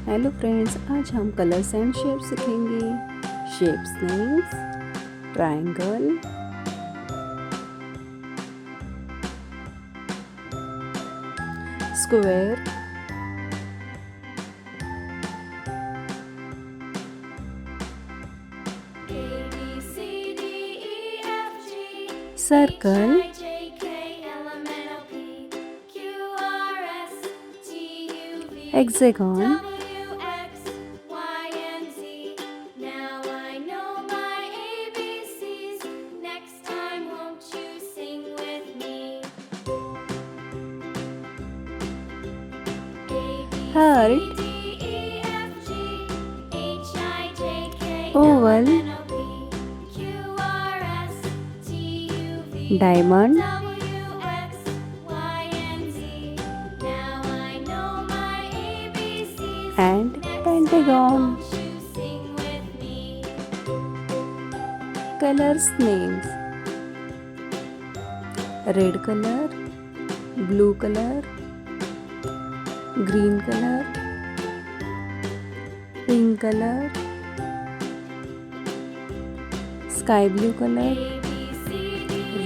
Hello friends, आज हम colours and shapes सीखेंगे। Shapes names triangle, square, circle, hexagon, heart, oval, diamond, and pentagon. Colors names: red color, blue color, green color, pink color, sky blue color,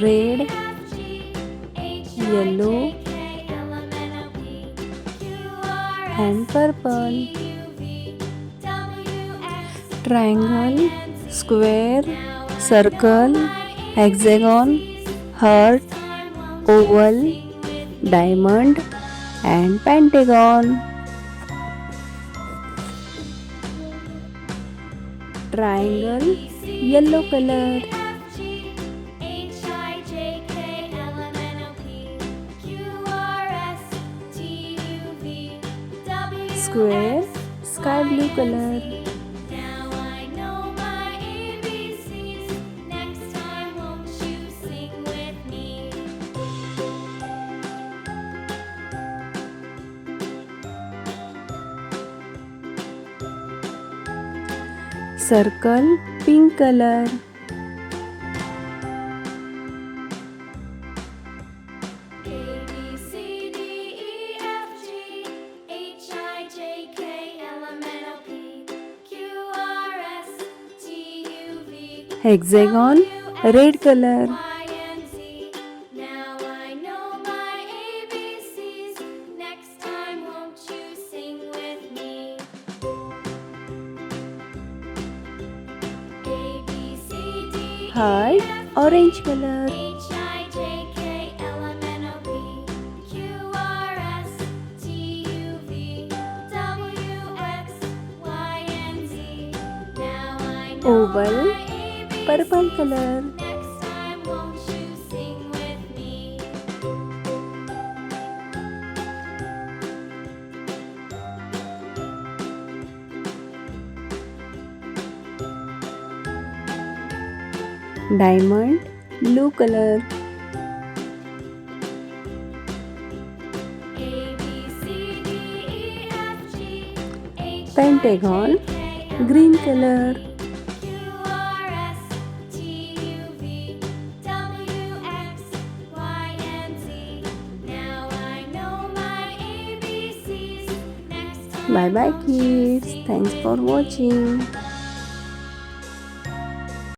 red, yellow, and purple. Triangle, square, circle, hexagon, heart, oval, diamond, and pentagon. Triangle, yellow color. Square, sky blue color. Circle, pink color. Hexagon, red color. Heart, orange color. Oval, purple color. Diamond, blue color. Pentagon, green color. Bye bye kids. Thanks for watching.